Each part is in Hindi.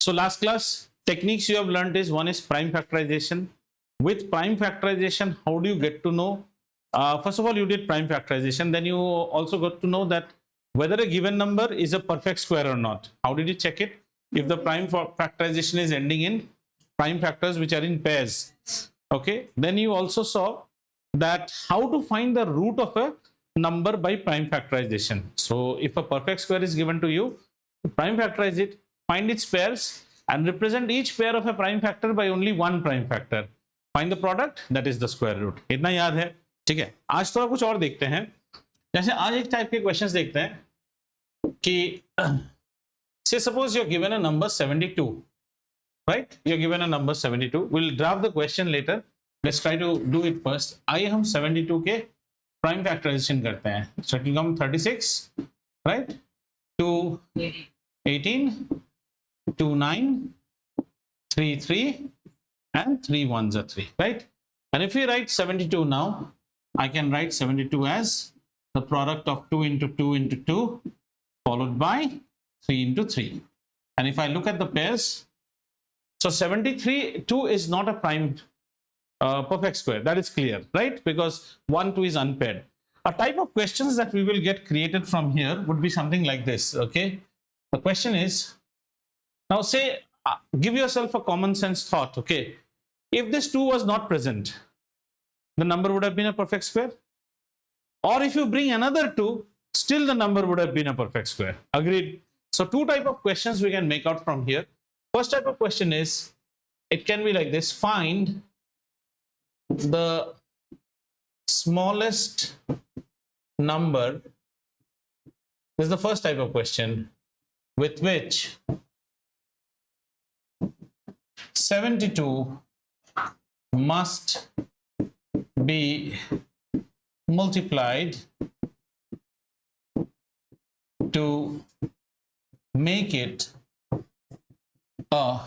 So last class techniques you have learned is one is prime factorization. With prime factorization, how do you get to know? First of all, you did prime factorization. Then you also got to know that whether a given number is a perfect square or not. How did you check it? If the prime factorization is ending in prime factors which are in pairs. Okay. Then you also saw that how to find the root of a number by prime factorization. So if a perfect square is given to you, prime factorize it, find its pairs and represent each pair of a prime factor by only one prime factor. Find the product, that is the square root. इतना याद है? ठीक है. आज थोड़ा कुछ और देखते हैं. जैसे आज एक टाइप के क्वेश्चंस देखते हैं कि say suppose you're given a number 72, right? You're given a number 72. We'll draft the question later. Let's try to do it first. आइए हम 72 के prime factorization करते हैं. So it will come 36, right? 2, 18, 2, 9, 3, 3, and 3 ones are 3, right? And if we write 72 now, I can write 72 as the product of 2 into 2 into 2 followed by 3 into 3. And if I look at the pairs, so 73, 2 is not a prime perfect square. That is clear, right? Because 1, 2 is unpaired. A type of questions that we will get created from here would be something like this, okay? The question is, now say, give yourself a common sense thought, okay? If this 2 was not present, the number would have been a perfect square. Or if you bring another 2, still the number would have been a perfect square. Agreed? So two type of questions we can make out from here. First type of question is, it can be like this: find the smallest number. This is the first type of question with which 72 must be multiplied to make it a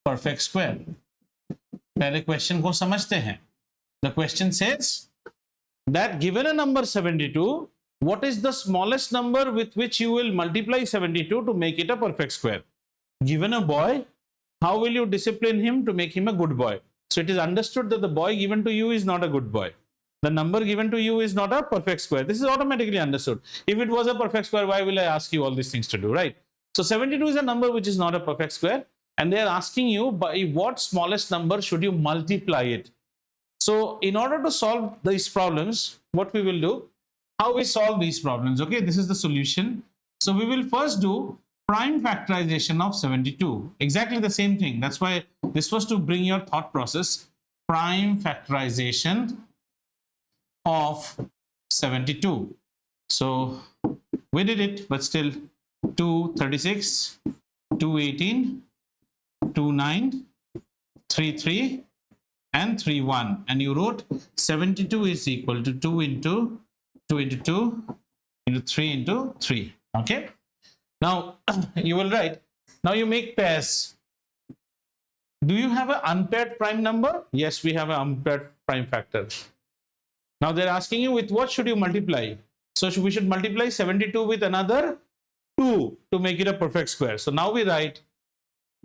perfect square. पहले क्वेश्चन को समझते हैं. The question says that given a number 72, what is the smallest number with which you will multiply 72 to make it a perfect square? Given a boy, how will you discipline him to make him a good boy? So it is understood that the boy given to you is not a good boy. The number given to you is not a perfect square. This is automatically understood. If it was a perfect square, why will I ask you all these things to do, right? So 72 is a number which is not a perfect square, and they are asking you by what smallest number should you multiply it. So in order to solve these problems, what we will do, how we solve these problems, okay? This is the solution. So we will first do prime factorization of 72. Exactly the same thing. That's why this was to bring your thought process. Prime factorization of 72. So we did it, but still 236, 218, 29, 33, and 31. And you wrote 72 is equal to 2 into 2 into 2 into 3 into 3. Okay. Now you will write, now you make pairs. Do you have an unpaired prime number? Yes, we have an unpaired prime factor. Now they're asking you with what should you multiply? So we should multiply 72 with another 2 to make it a perfect square. So now we write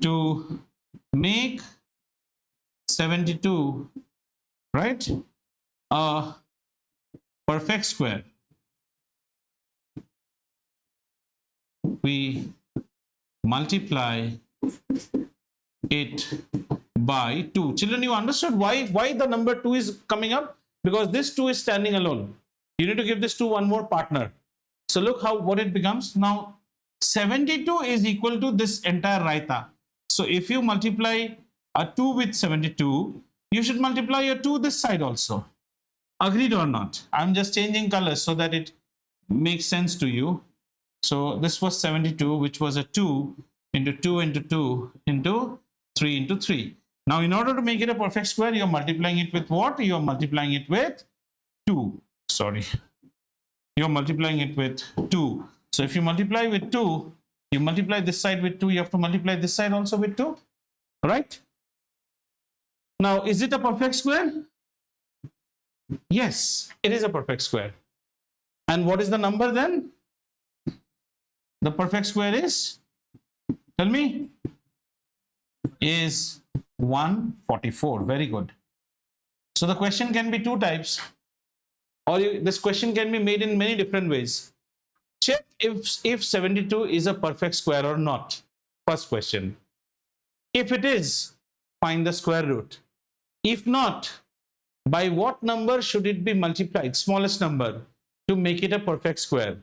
to make 72, right, a perfect square. We multiply it by 2. Children, you understood why the number 2 is coming up? Because this 2 is standing alone. You need to give this 2 one more partner. So look how what it becomes. Now 72 is equal to this entire raita. So if you multiply a 2 with 72, you should multiply a 2 this side also. Agreed or not? I'm just changing colors so that it makes sense to you. So this was 72, which was a 2 into 2 into 2 into 3 into 3. Now, in order to make it a perfect square, you're multiplying it with what? You're multiplying it with 2. Sorry. You're multiplying it with 2. So if you multiply with 2, you multiply this side with 2, you have to multiply this side also with 2. Right? Now, is it a perfect square? Yes, it is a perfect square. And what is the number then? The perfect square is, tell me, is 144. Very good. So the question can be two types, or this question can be made in many different ways. Check if 72 is a perfect square or not. First question. If it is, find the square root. If not, by what number should it be multiplied, smallest number, to make it a perfect square?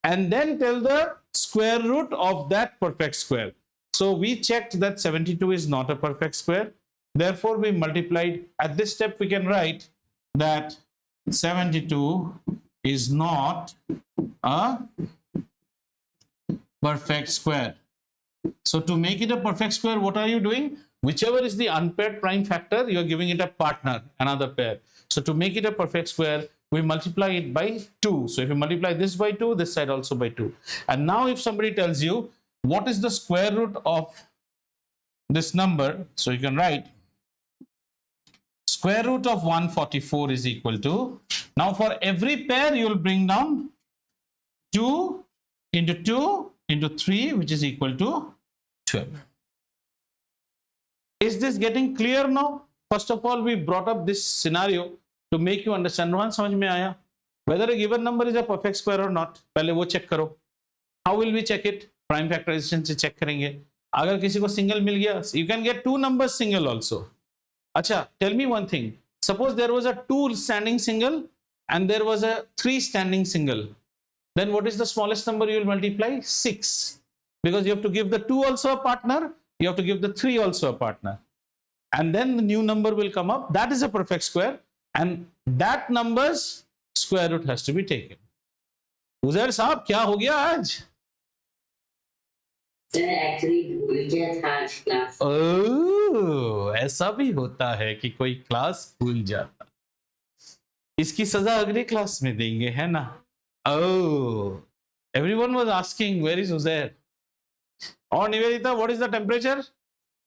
And then tell the square root of that perfect square. So we checked that 72 is not a perfect square. Therefore, we multiplied. At this step, we can write that 72 is not a perfect square. So to make it a perfect square, what are you doing? Whichever is the unpaired prime factor, you're giving it a partner, another pair. So to make it a perfect square, we multiply it by 2. So if you multiply this by 2, this side also by 2. And now if somebody tells you, what is the square root of this number? So you can write square root of 144 is equal to, now for every pair, you will bring down 2 into 2 into 3, which is equal to 12. Is this getting clear now? First of all, we brought up this scenario to make you understand. Rohan समझ में आया? Whether a given number is a perfect square or not, पहले वो check करो. How will we check it? Prime factorization से check करेंगे. अगर किसी को single मिल गया, you can get two numbers single also. अच्छा, tell me one thing. Suppose there was a 2 standing single and there was a 3 standing single. Then what is the smallest number you will multiply? 6. Because you have to give the 2 also a partner. You have to give the 3 also a partner. And then the new number will come up. That is a perfect square. And that number's square root has to be taken. Uzair साहब क्या हो गया आज? सर एक्चुअली भूल गया था आज क्लास. ओह, ऐसा भी होता है कि कोई क्लास भूल जाता. इसकी सजा अगली क्लास में देंगे, है ना? Oh, everyone was asking, where is Uzair? Or Nivedita, what is the temperature?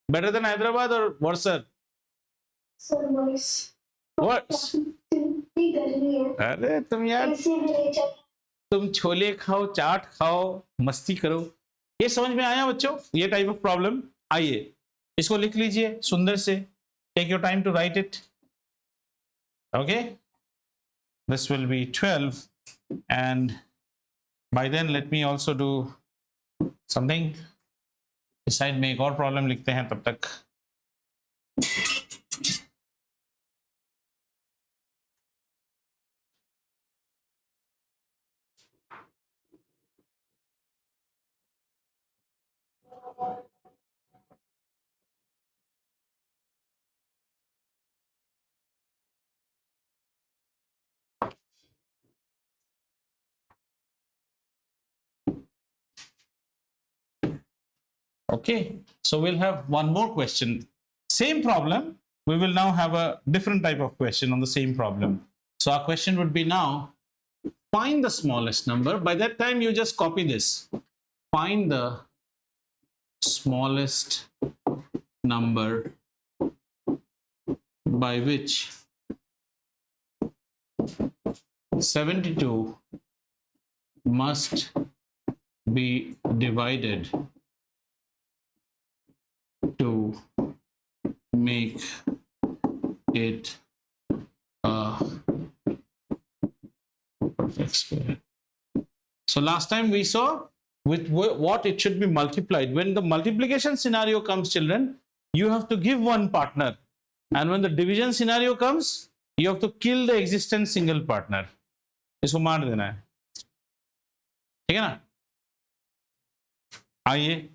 Better than Hyderabad or worse? Sir, worse. Worse? गर्मी है. अरे तुम यार, तुम छोले खाओ, चाट खाओ, मस्ती करो. ये समझ में आया बच्चों? ये टाइप ऑफ प्रॉब्लम. आइए इसको लिख लीजिए सुंदर से. Take your time to write it. Okay, this will be 12. And by then let me also do something. इस साइड में एक और प्रॉब्लम लिखते हैं तब तक. Okay, so we'll have one more question. Same problem. We will now have a different type of question on the same problem. So our question would be now, find the smallest number. By that time, you just copy this. Find the smallest number by which 72 must be divided to make it a perfect square. So last time we saw with what it should be multiplied. When the multiplication scenario comes, children, you have to give one partner. And when the division scenario comes, you have to kill the existing single partner. इसको मार देना है. ठीक है ना? आइए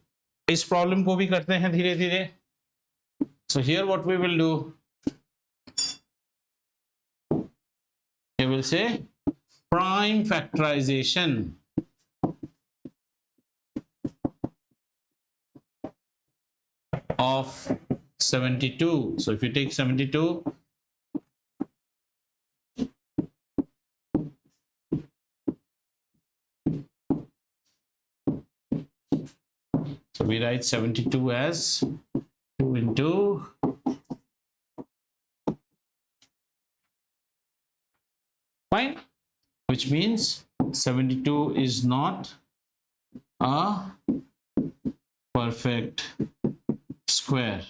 इस प्रॉब्लम को भी करते हैं धीरे धीरे. So here what we will do, we will say prime factorization of 72. So if you take 72, so we write 72 as 2 into fine, which means 72 is not a perfect square.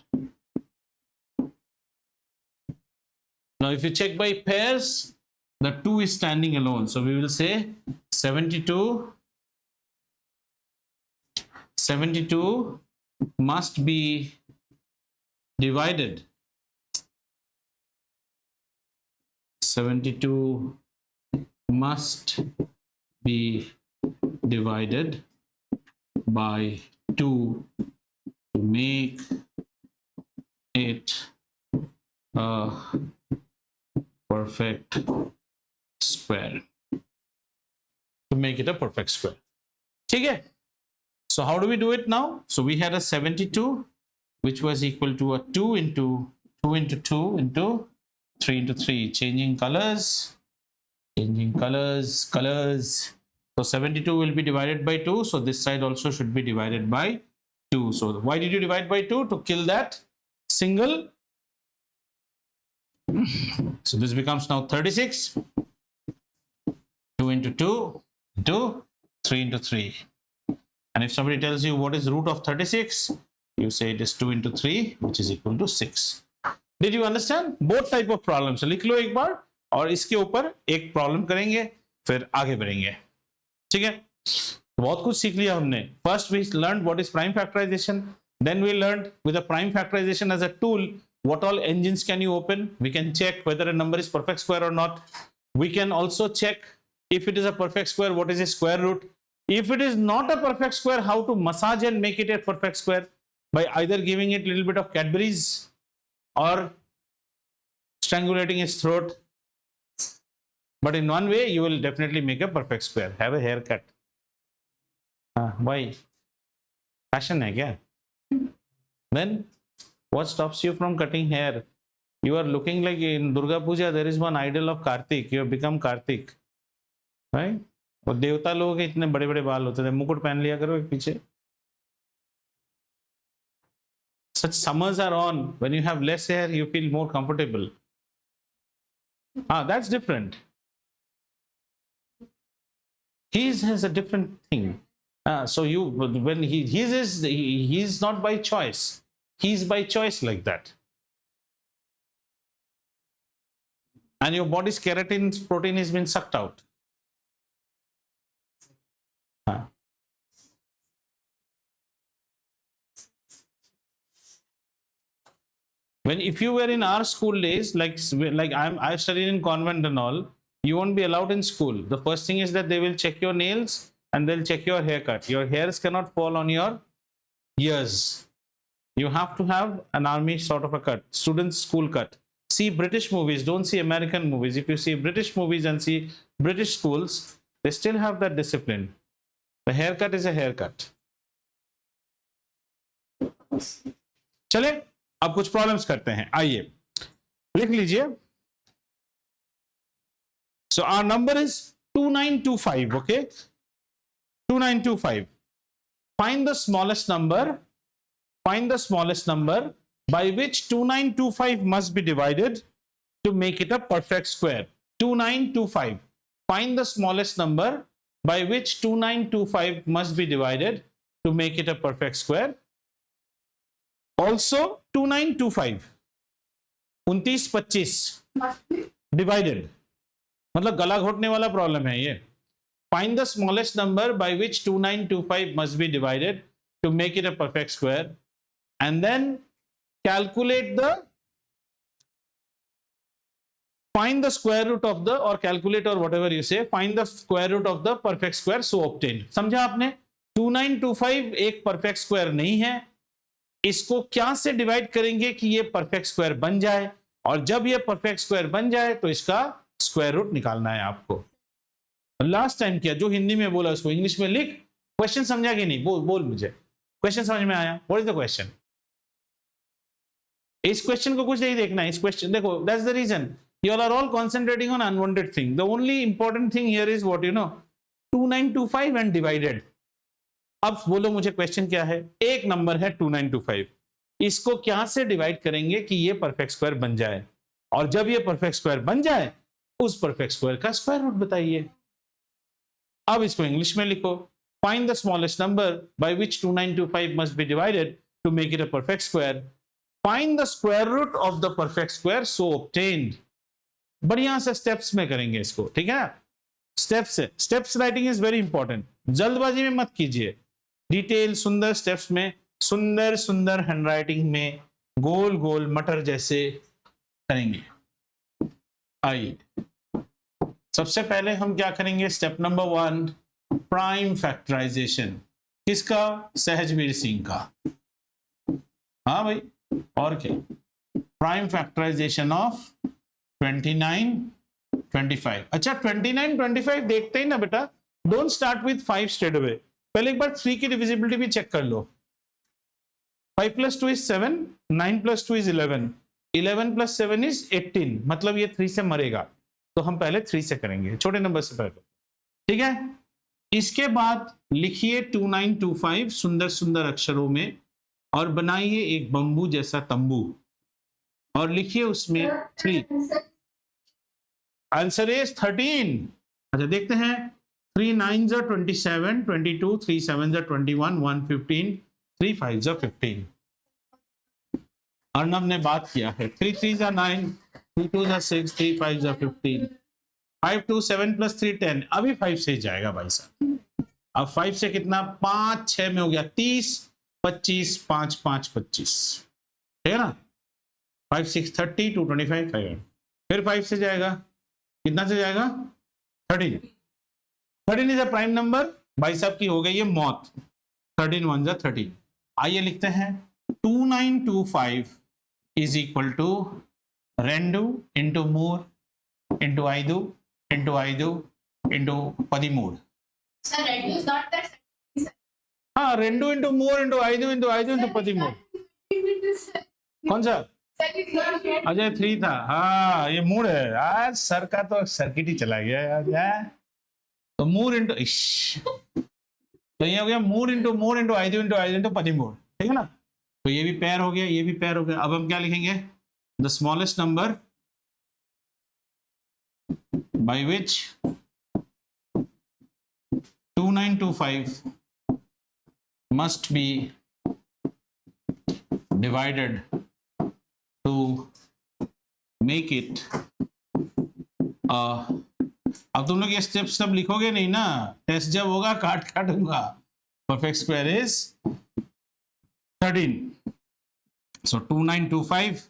Now if you check by pairs, the 2 is standing alone, so we will say 72 must be divided. 72 must be divided by 2 to make it a perfect square. To make it a perfect square. ठीक है? So how do we do it now? So we had a 72 which was equal to a 2 into 2 into 2 into 3 into 3. Changing colors. So 72 will be divided by 2. So this side also should be divided by 2. So why did you divide by 2? To kill that single. So this becomes now 36. 2 into 2 into 3 into 3. And if somebody tells you what is root of 36, you say it is 2 into 3, which is equal to 6. Did you understand? Both type of problems. So लिख लो एक बार और इसके ऊपर एक प्रॉब्लम करेंगे, फिर आगे बढ़ेंगे. ठीक है? बहुत कुछ सीख लिया हमने. First we learned what is prime factorization. Then we learned with a prime factorization as a tool, what all engines can you open? We can check whether a number is perfect square or not. We can also check if it is a perfect square, what is its square root? If it is not a perfect square, how to massage and make it a perfect square? By either giving it a little bit of Cadbury's or strangulating its throat. But in one way, you will definitely make a perfect square. Have a haircut. Why? Fashion hai kya? Then, what stops you from cutting hair? You are looking like in Durga Puja, there is one idol of Kartik. You have become Kartik. Right? और देवता लोगों के इतने बड़े बड़े बाल होते थे, मुकुट पहन लिया करो एक पीछे. Such summers are on. When you have less hair, you feel more comfortable. That's different. His has a different thing. So you, when he's not by choice. He's by choice like that. And your body's keratin protein has been sucked out. When if you were in our school days, like I've studied in convent and all, you won't be allowed in school. The first thing is that they will check your nails and they'll check your haircut. Your hairs cannot fall on your ears. You have to have an army sort of a cut, student's school cut. See British movies, don't see American movies. If you see British movies and see British schools, they still have that discipline. The haircut is a haircut. चले अब कुछ प्रॉब्लम्स करते हैं. आइए लिख लीजिए. So our number is 2925. Okay, 2925. Find the smallest number. Find the smallest number by which 2925 must be divided to make it a perfect square. 2925. Find the smallest number by which 2925 must be divided to make it a perfect square. Also 2925 2925 divided, मतलब गला घोटने वाला प्रॉब्लम है ये. Find the smallest number by which 2925 must be divided to make it a perfect square, and then calculate the find the square root of the, or calculate, or whatever you say, find the square root of the perfect square so obtained. समझा आपने? 2925 एक perfect square नहीं है. इसको क्या से डिवाइड करेंगे कि ये परफेक्ट स्क्वायर बन जाए, और जब ये परफेक्ट स्क्वायर बन जाए तो इसका स्क्वायर रूट निकालना है आपको. लास्ट टाइम किया, जो हिंदी में बोला उसको इंग्लिश में लिख. क्वेश्चन समझा कि नहीं? बोल मुझे क्वेश्चन समझ में आया? What is the question? इस क्वेश्चन को कुछ नहीं देखना है. इस क्वेश्चन देखो, that's the reason you all are all concentrating on unwanted thing. The only important thing here is what you know, 2925 and divided. अब बोलो मुझे क्वेश्चन क्या है? एक नंबर है 2925, इसको क्या से डिवाइड करेंगे कि ये परफेक्ट स्क्वायर बन जाए, और जब ये परफेक्ट स्क्वायर बन जाए उस परफेक्ट स्क्वायर का स्क्वायर रूट बताइए. अब इसको इंग्लिश में लिखो. Find the smallest number by which 2925 must be divided to make it a perfect square. Find the square root of the perfect square so obtained. बढ़िया से स्टेप्स में करेंगे इसको, ठीक है ना? Steps writing is very important. जल्दबाजी में मत कीजिए, डिटेल सुंदर स्टेप्स में, सुंदर सुंदर हैंडराइटिंग में, गोल गोल मटर जैसे करेंगे. आइए सबसे पहले हम क्या करेंगे, स्टेप नंबर 1 प्राइम फैक्टराइजेशन. किसका? सहजवीर सिंह का. हाँ भाई, और क्या? Prime factorization of 29 25. अच्छा 29 25 देखते ही ना बेटा, don't start with 5 straight away. पहले एक बार 3 की डिविजिबिलिटी भी चेक कर लो. 5 + 2 is 7, 9 + 2 is 11, 11 + 7 is 18. मतलब ये 3 से मरेगा, तो हम पहले 3 से करेंगे, छोटे नंबर से पहले, ठीक है? इसके बाद लिखिए 2925 सुंदर सुंदर अक्षरों में और बनाइए एक बंबू जैसा तंबू और लिखिए उसमें 3. Answer is 13. अच्छा देखते हैं. 3 9s are 27, 22, 3 7s are 21, 1 15, 3 5s are 15. Arnab ने बात किया है. 3 3s are 9, 3 2s are 6, 3 5s are 15, 5 2 7 + 3 10. अभी 5 से ही जाएगा भाई साहब. अब 5 से कितना? 5 6 में हो गया 30, 25, 5 5 25, ठीक है ना? 5 6 30, 2 25, 5. फिर 5 से जाएगा, कितना से जाएगा? 13. 13 इज अ प्राइम नंबर. भाई साहब की हो गई है मौत. 13 1s are 13. आइए लिखते हैं 2925 is equal to 2 into 3 into 5 into 5 into 13. Sir, reduce not that. हाँ 2 into 3 into 5 into 5 into 13. कौन सा? अजय 3 था. हाँ ये मूड है आज सर का, तो सर्किट ही चला गया यार. तो मूड इंटू, तो ये हो गया मूड इंटू 5 into 5 into 13, ठीक है ना? तो ये भी पेयर हो गया, ये भी पेयर हो गया. अब हम क्या लिखेंगे? The smallest number by which 2925 must be divided to make it अब तुम लोग ये स्टेप सब लिखोगे नहीं ना, टेस्ट जब होगा काटूंगा. Perfect square is 13. So 2925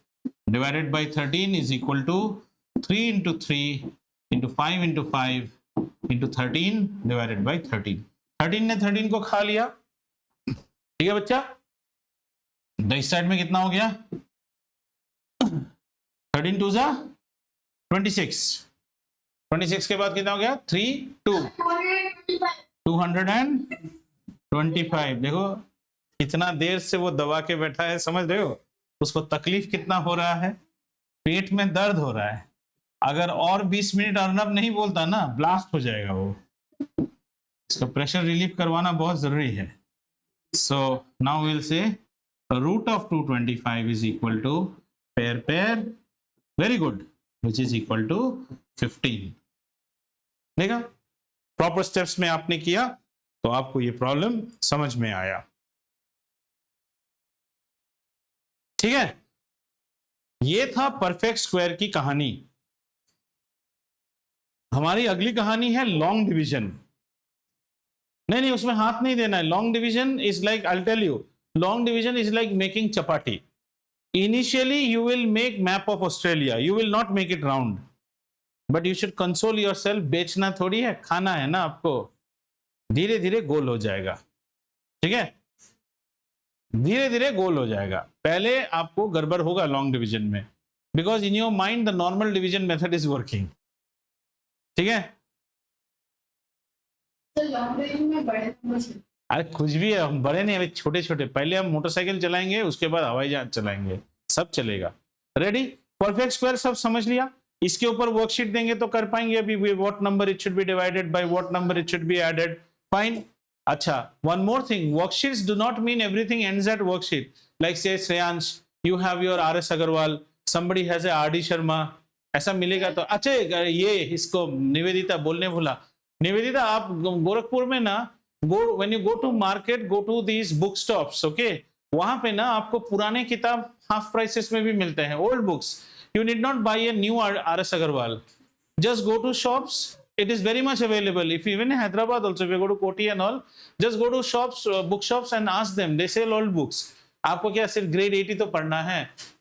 divided by 13 is equal to 3 into 3 into 5 into 5 into 13 divided by 13. 13 ने 13 को खा लिया, ठीक है बच्चा? इस साइड में कितना हो गया? 13 2s are 26. 26 के बाद कितना हो गया? 3 2 225. देखो कितना देर से वो दबा के बैठा है, समझ रहे हो? उसको तकलीफ कितना हो रहा है, पेट में दर्द हो रहा है. अगर और 20 मिनट अर्नब नहीं बोलता ना, ब्लास्ट हो जाएगा वो. इसका प्रेशर रिलीफ करवाना बहुत जरूरी है. So now will say root of 225 is equal to pair, very good, which is equal to 15. देखा, प्रॉपर स्टेप्स में आपने किया तो आपको ये प्रॉब्लम समझ में आया, ठीक है? ये था परफेक्ट स्क्वायर की कहानी. हमारी अगली कहानी है लॉन्ग डिवीजन. नहीं उसमें हाथ नहीं देना है. Long division is like, I will tell you, long division is like making chapati. Initially you will make map of Australia, you will not make it round, but you should console yourself. बेचना थोड़ी है, खाना है ना आपको. धीरे धीरे गोल हो जाएगा, ठीक है? धीरे धीरे गोल हो जाएगा. पहले आपको गड़बड़ होगा लॉन्ग डिवीजन में, because in your mind the normal division method is working, ठीक है? अरे कुछ भी है, हम बड़े नहीं, अभी छोटे छोटे. पहले हम मोटरसाइकिल चलाएंगे, उसके बाद हवाई जहाज चलाएंगे, सब चलेगा. रेडी? परफेक्ट स्क्वायर सब समझ लिया. इसके ऊपर वर्कशीट देंगे तो कर पाएंगे अभी. What number it should be divided by, what number it should be added. Fine. अच्छा, one more thing, worksheets do not mean everything ends at worksheet. Like say Shreyansh, you have your RS Agarwal, somebody has a RD Sharma, ऐसा मिलेगा तो. अच्छा ये इसको निवेदिता बोलने भूला. निवेदिता आप गोरखपुर में ना, when you go to market, go to these book stops, okay? वहां पे ना आपको पुराने किताब हाफ प्राइसेस में भी मिलते हैं, old books. You need not buy a new RS Agarwal. Just go to shops. It is very much available. If even in Hyderabad also, if you go to Koti and all, just go to shops, bookshops and ask them. They sell old books. आपको क्या सिर्फ ग्रेड 80 तो पढ़ना है,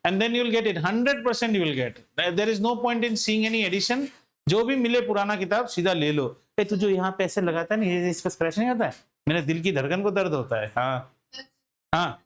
and then you will get it. 100% you will get. There is no point in seeing any edition. जो भी मिले पुराना किताब सीधा ले लो. ए तू जो यहाँ पैसे लगाता है ना, ये इसका स्क्रैच नहीं आता है, मेरे दिल की धड़कन को दर्द होता है. हाँ हाँ,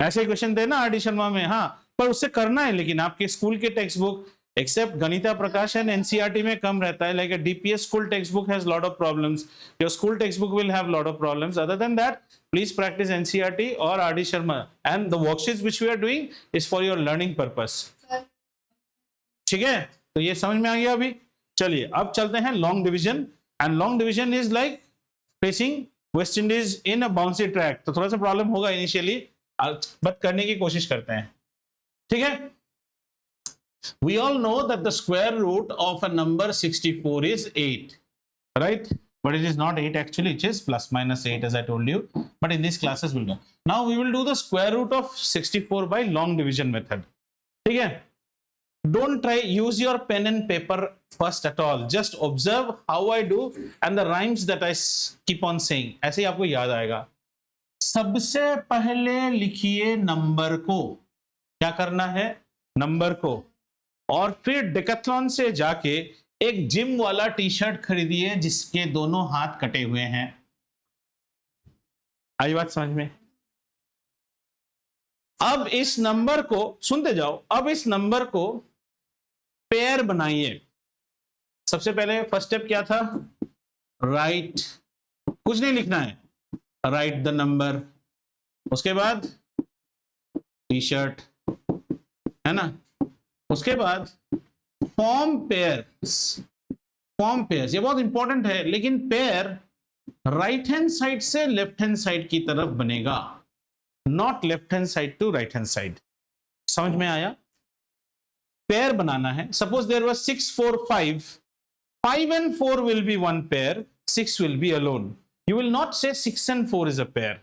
ऐसे क्वेश्चन थे ना RD शर्मा में. हाँ, पर उससे करना है, लेकिन आपके स्कूल के text book except Ganita Prakash and NCERT में कम रहता है. Like a DPS school text book has lot of problems. Your school text book will have lot of problems. Other than that, please practice NCERT और RD Sharma, and the worksheets which we are doing is for your learning purpose. ठीक है, तो ये समझ में आ गया अभी. चलिए अब चलते हैं long division. And long division is like facing West Indies in a bouncy track. तो थोड़ा सा प्रॉब्लम होगा इनिशियली, बट करने की कोशिश करते हैं. ठीक है. We all know that the square root of a number 64 is 8, right? But it is not 8 actually, it is plus minus 8 as I told you. But in these classes we'll do. Now we will do the square root of 64 by long division method. ठीक है? Don't try, use your pen and paper first at all. Just observe how I do and the rhymes that I keep on saying. ऐसे ही आपको याद आएगा. सबसे पहले लिखिए नंबर को. क्या करना है? नंबर को. और फिर डेकाथलॉन से जाके एक जिम वाला टी-शर्ट खरीदिए जिसके दोनों हाथ कटे हुए हैं. आई बात समझ में? अब इस नंबर को सुनते जाओ. अब इस नंबर को पेयर बनाइए. सबसे पहले फर्स्ट स्टेप क्या था? राइट. कुछ नहीं लिखना है, राइट द नंबर. उसके बाद टी-शर्ट, है ना? उसके बाद फॉर्म पेयर्स. फॉर्म पेयर्स ये बहुत इंपॉर्टेंट है, लेकिन पेयर राइट हैंड साइड से लेफ्ट हैंड साइड की तरफ बनेगा, not left hand side to right hand side. समझ में आया? पेयर बनाना है. Suppose there was 6 4 5. 5 and 4 will be one pair, 6 will be alone. You will not say 6 and 4 is a pair.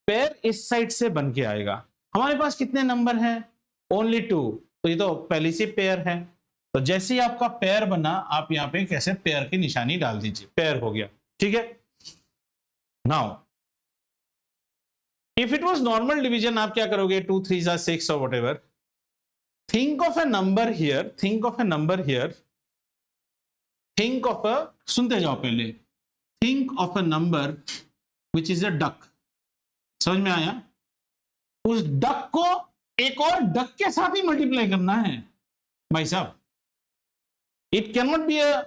Pair इस साइड से बन के आएगा. हमारे पास कितने नंबर हैं? ओनली 2. तो ये तो पहली से पेयर है. तो जैसे ही आपका पेयर बना, आप यहाँ पे कैसे पेयर की निशानी डाल दीजिए. पेयर हो गया. ठीक है. Now if it was normal division, आप क्या करोगे? 2 3 6 और whatever. Think of a number here. Think of a number here. Think of a, सुनते जाओ पहले. Think of a number which is a duck. समझ में आया? उस डक को एक और डक के साथ ही मल्टीप्लाई करना है भाई साहब. It can not be a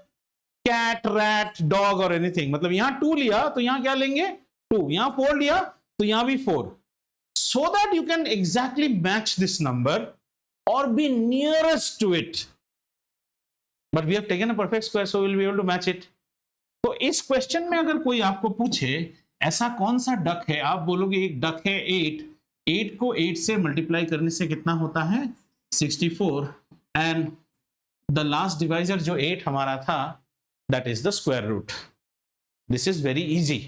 cat, rat, dog और एनीथिंग. मतलब यहां 2 लिया तो यहां क्या लेंगे? 2. यहां 4 लिया तो यहां भी 4. So that you can exactly match this number और be nearest to it. But we have taken a perfect square, so will be able to match it. तो इस क्वेश्चन में अगर कोई आपको पूछे ऐसा कौन सा डक है, आप बोलोगे एक डक है 8. 8 को 8 से मल्टीप्लाई करने से कितना होता है? 64. एंड द लास्ट डिवाइजर जो 8 हमारा था, that is the square root. This is very easy.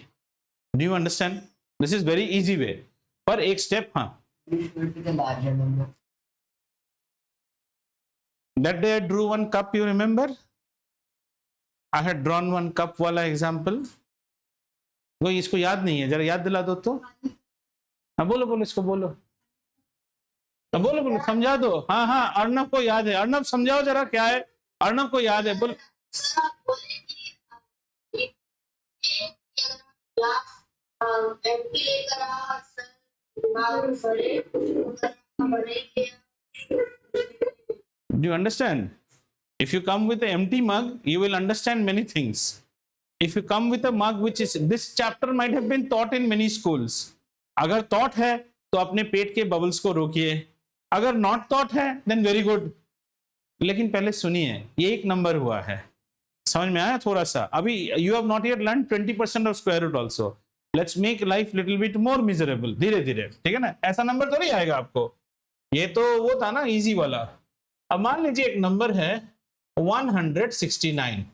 Do you understand? This is very easy way. पर एक स्टेप, हाँ. That day I drew one cup, you remember? I had drawn one cup वाला एग्जाम्पल. कोई इसको याद नहीं है? जरा याद दिला दो तो. हाँ बोलो बोलो, इसको बोलो. हाँ बोलो बोलो, समझा दो. हाँ हाँ, अर्नब को याद है. अर्नब समझाओ जरा क्या है. अर्नब को याद है, बोल. Do you understand? If you come with an empty mug, you will understand many things. If you come with a mug which is, this chapter might have been taught in many schools. अगर taught है तो अपने पेट के bubbles को रोकिए. अगर not taught है then very good. लेकिन पहले सुनिए, ये एक नंबर हुआ है. समझ में आया थोड़ा सा? अभी you have not yet learned 20% of square root also. Let's make life little bit more miserable. धीरे धीरे, ठीक है ना? ऐसा नंबर तो नहीं आएगा आपको. ये तो वो था ना इजी वाला. अब मान लीजिए एक नंबर है 169.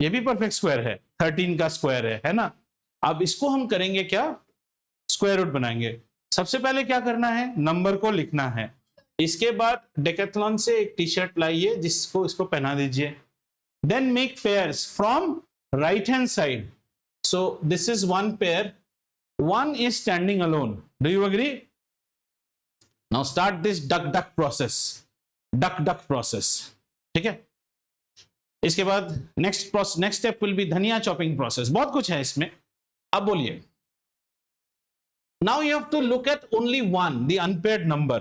ये भी परफेक्ट स्क्वायर है, 13 का स्क्वायर है ना? अब इसको हम करेंगे क्या, स्क्वायर रूट बनाएंगे। सबसे पहले क्या करना है, नंबर को लिखना है। इसके बाद डेकाथलॉन से एक टी शर्ट लाइए जिसको इसको पहना दीजिए। Then make pairs from right hand side. So this is one pair, one is standing alone. Do you agree? Now start this duck process. Duck process. ठीक है। इसके बाद next step will be धनिया chopping process. बहुत कुछ है इसमें। अब बोलिए। Now you have to look at only one, the unpaired number.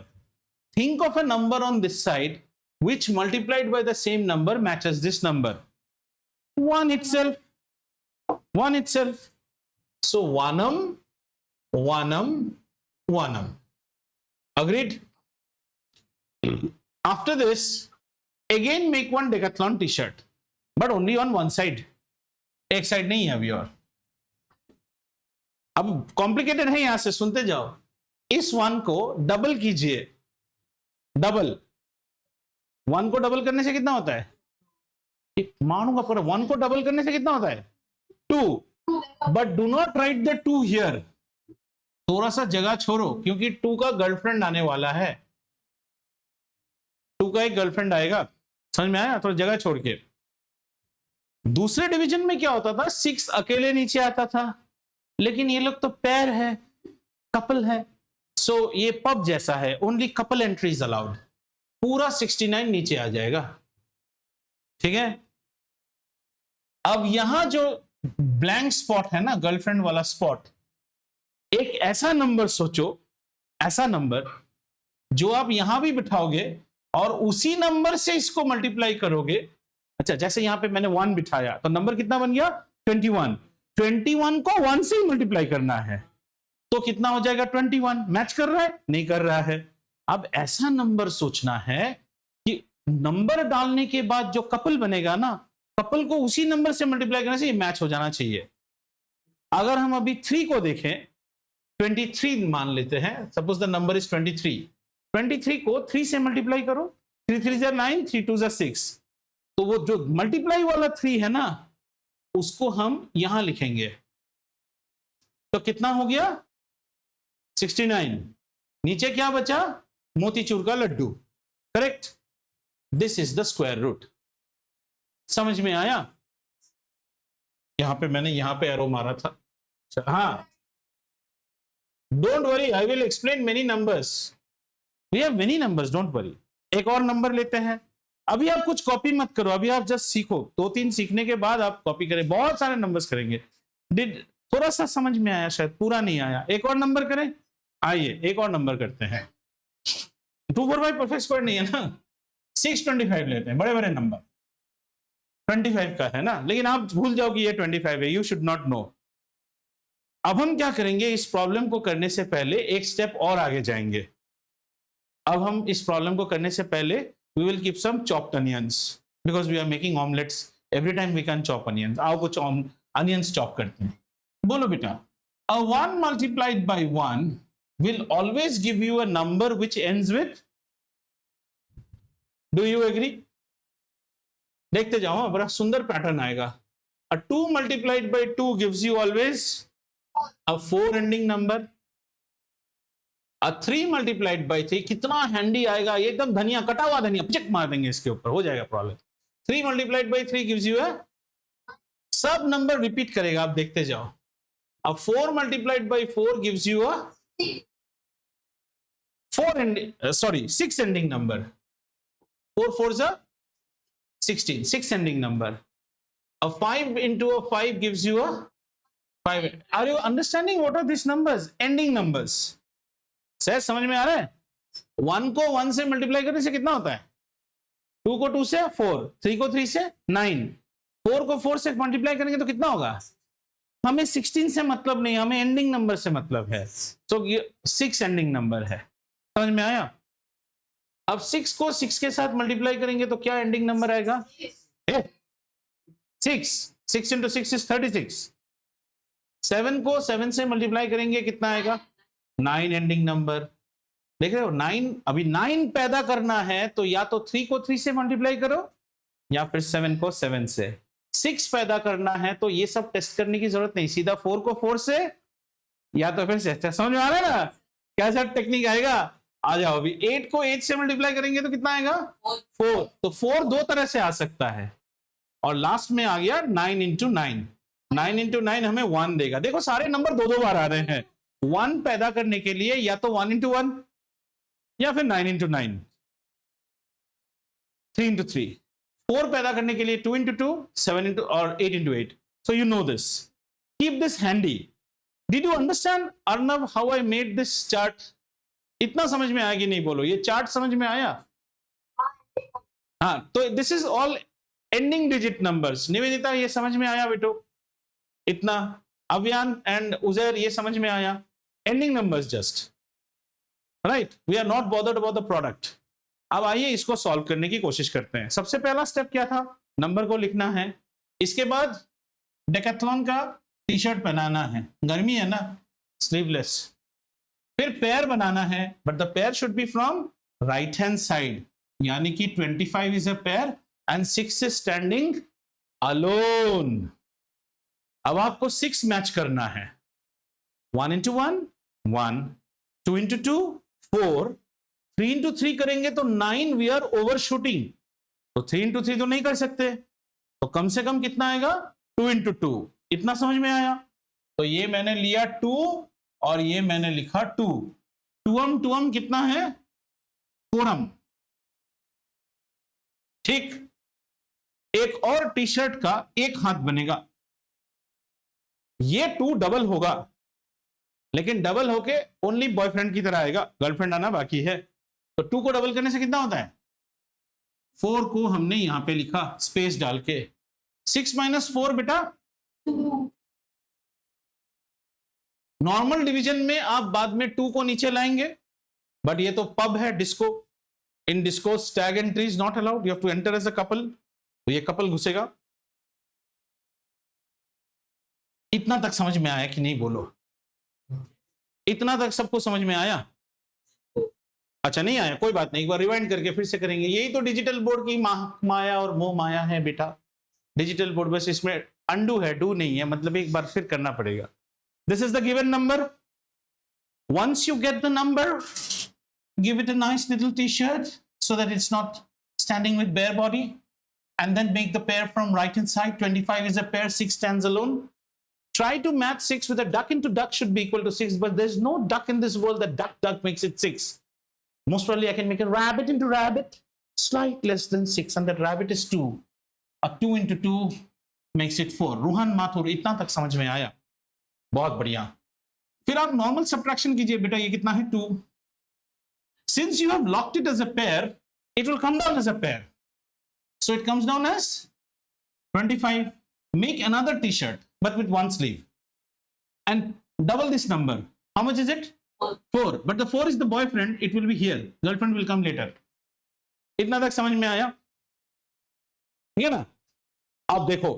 Think of a number on this side which multiplied by the same number matches this number. One itself. So 1 agreed? After this again make one decathlon t-shirt but only on one side, एक साइड नहीं है अभी। और अब कॉम्प्लिकेटेड है, यहां से सुनते जाओ। इस 1 को डबल कीजिए, डबल 1 को डबल करने से कितना होता है, मानूंगा पर 1 को डबल करने से कितना होता है 2, but do not right the 2 here. थोड़ा सा जगह छोड़ो क्योंकि 2 का गर्लफ्रेंड आने वाला है, 2 का एक गर्लफ्रेंड आएगा, समझ में आया? थोड़ा जगह छोड़ के। दूसरे डिवीजन में क्या होता था, 6 अकेले नीचे आता था, लेकिन ये लोग तो पेयर है, कपल है, सो ये पब जैसा है, ओनली कपल एंट्रीज अलाउड, पूरा 69 नीचे आ जाएगा। ठीक है। अब यहां जो ब्लैंक स्पॉट है ना, गर्लफ्रेंड वाला स्पॉट, एक ऐसा नंबर सोचो, ऐसा नंबर जो आप यहां भी बिठाओगे और उसी नंबर से इसको मल्टीप्लाई करोगे। अच्छा, जैसे यहां पे मैंने 1 बिठाया तो नंबर कितना बन गया 21। 21 को 1 से ही मल्टीप्लाई करना है तो कितना हो जाएगा 21। मैच कर रहा है? नहीं कर रहा है। अब ऐसा नंबर सोचना है कि नंबर डालने के बाद जो कपल बनेगा ना, कपल को उसी नंबर से मल्टीप्लाई करने से ये मैच हो जाना चाहिए। अगर हम अभी 3 को देखें, 23 मान लेते हैं, सपोज द नंबर इज 23। 23 को 3 से मल्टीप्लाई करो, 3 3 जा 9, 3 2 जा 6। तो वो जो मल्टीप्लाई वाला 3 है ना, उसको हम यहां लिखेंगे तो कितना हो गया 69। नीचे क्या बचा, मोतीचूर का लड्डू। Correct. This is the square root. समझ में आया? यहां पे मैंने यहां पे एरो मारा था। हाँ, don't worry, I will explain many numbers, we have many numbers, don't worry. एक और नंबर लेते हैं। अभी आप कुछ कॉपी मत करो, अभी आप जस्ट सीखो, 2-3 सीखने के बाद आप कॉपी करें। बहुत सारे नंबर्स करेंगे। थोड़ा सा समझ में आया, शायद पूरा नहीं आया। एक और नंबर करें, आइए एक और नंबर करते हैं। 2 4 5 परफेक्ट स्क्वायर नहीं है ना, 625 लेते हैं। बड़े बड़े नंबर 25 का है ना, लेकिन आप भूल जाओ कि ये 25 है, यू शुड नॉट नो। अब हम क्या करेंगे, इस प्रॉब्लम को करने से पहले एक स्टेप और आगे जाएंगे। अब हम इस प्रॉब्लम को करने से पहले we will keep some chopped onions because we are making omelettes, every time we can chop onions. आओ कुछ अनियंस चॉप करते हैं। बोलो बेटा, a 1 multiplied by 1 will always give you a number which ends with, do you agree? देखते जाओ, बड़ा सुंदर पैटर्न आएगा। a 2 multiplied by 2 gives you always a 4 ending number। a 3 multiplied by 3 कितना हैंडी आएगा, ये एकदम धनिया, कटा हुआ धनिया, पिचक मार देंगे इसके ऊपर, हो जाएगा problem. 3 multiplied by 3 gives you a, सब नंबर रिपीट करेगा, आप देखते जाओ। अब 4 multiplied by 4 gives you a 6 ending number। 4 4s are 16, 6 ending number। A 5 into a 5 gives you a 5। Are you understanding what are these numbers? Ending numbers। Sir समझ में आ रहा है? 1 को 1 से मल्टीप्लाई करने से कितना होता है, 2 को 2 से 4, 3 को 3 से 9, 4 को 4 से मल्टीप्लाई करेंगे तो कितना होगा। हमें 16 से मतलब नहीं, हमें एंडिंग नंबर से मतलब है। तो 6 एंडिंग नंबर है। समझ में आया? अब 6 को 6 के साथ मल्टीप्लाई करेंगे तो क्या एंडिंग नंबर आएगा, 6 into 6 is 36। 7 को 7 से मल्टीप्लाई करेंगे कितना आएगा, 9 एंडिंग नंबर। देख रहे हो 9, अभी 9 पैदा करना है तो या तो 3 को 3 से मल्टीप्लाई करो या फिर 7 को 7 से। 6 पैदा करना है तो ये सब टेस्ट करने की जरूरत नहीं, सीधा 4 को 4 से या तो फिर से, समझ में आ रहा है ना कैसा टेक्निक आएगा? आ जाओ अभी। 8 को 8 से मल्टीप्लाई करेंगे तो कितना आएगा? 4। तो 4 दो तरह से आ सकता है, और लास्ट में आ गया 9 इंटू 9। 9 इंटू 9 हमें 1 देगा। देखो सारे नंबर दो दो बार आ रहे हैं। 1 पैदा करने के लिए या तो 1 इंटू 1 या फिर 9 इंटू 9, 3 इंटू 3। 4 पैदा करने के लिए 2 इंटू 2, 7 इंटू और 8 into 8। So you know this, keep this handy. Did you understand Arnav how I made this chart? इतना समझ में आया कि नहीं? बोलो, ये चार्ट समझ में आया? हाँ, तो this is all ending digit numbers. Nivedita ये समझ में आया बेटो? इतना अव्यान एंड उजैर ये समझ में आया? Ending numbers just, right? We are not bothered about the product. अब आइए इसको सॉल्व करने की कोशिश करते हैं। सबसे पहला स्टेप क्या था? नंबर को लिखना है। इसके बाद डेकाथलॉन का टी शर्ट पहनाना है, गर्मी है ना, स्लीवलेस। फिर पेयर बनाना है, but the pair should be from right hand side, यानी कि 25 is a pair and 6 is standing alone. अब आपको 6 मैच करना है। 1 इंटू 1 1, 2 इंटू 2 4, 3 इंटू 3 करेंगे तो 9। वी आर ओवर शूटिंग, तो 3 इंटू 3 तो नहीं कर सकते, तो कम से कम कितना आएगा? 2 इंटू 2। इतना समझ में आया? तो ये मैंने लिया 2 और ये मैंने लिखा 2। 2m कितना है? 4m। ठीक, एक और टी शर्ट का एक हाथ बनेगा। ये 2 डबल होगा, लेकिन डबल होके ओनली बॉयफ्रेंड की तरह आएगा, गर्लफ्रेंड आना बाकी है। तो 2 को डबल करने से कितना होता है? 4 को हमने यहां पे लिखा स्पेस डाल के। 6 माइनस 4 बेटा, नॉर्मल डिवीजन में आप बाद में 2 को नीचे लाएंगे, बट ये तो पब है, disco. In disco stag entry is not allowed, you have to enter as a couple. तो ये कपल घुसेगा। इतना तक समझ में आया कि नहीं? बोलो, इतना तक सबको समझ में आया? अच्छा नहीं आया, कोई बात नहीं, एक बार रिवाइंड करके फिर से करेंगे। यही तो डिजिटल बोर्ड की माया और मोह माया है बेटा। डिजिटल बोर्ड बस इसमें अंडू है, डू नहीं है, मतलब एक बार फिर करना पड़ेगा। This is the given number. Once you get the number, give it a nice little t-shirt so that it's not standing with bare body, and then make the pair from right hand side. 25 is a pair, 6 stands alone. Try to match 6 with a duck into duck should be equal to 6, but there's no duck in this world that duck makes it 6. Most probably I can make a rabbit into rabbit, slight less than 6, and that rabbit is 2. A 2 into 2 makes it 4. Ruhaan Mathur, इतना तक समझ में आया? बहुत बढ़िया। फिर आप नॉर्मल सब्ट्रैक्शन कीजिए बेटा। ये कितना है? 2। Since you have locked it as a pair, it will come down as a pair. So it comes down as 25. Make another t-shirt, but with one sleeve. And double this number. How much is it? 4. But the 4 is the boyfriend. It will be here. Girlfriend will come later. इतना तक समझ में आया? ठीक है ना? अब देखो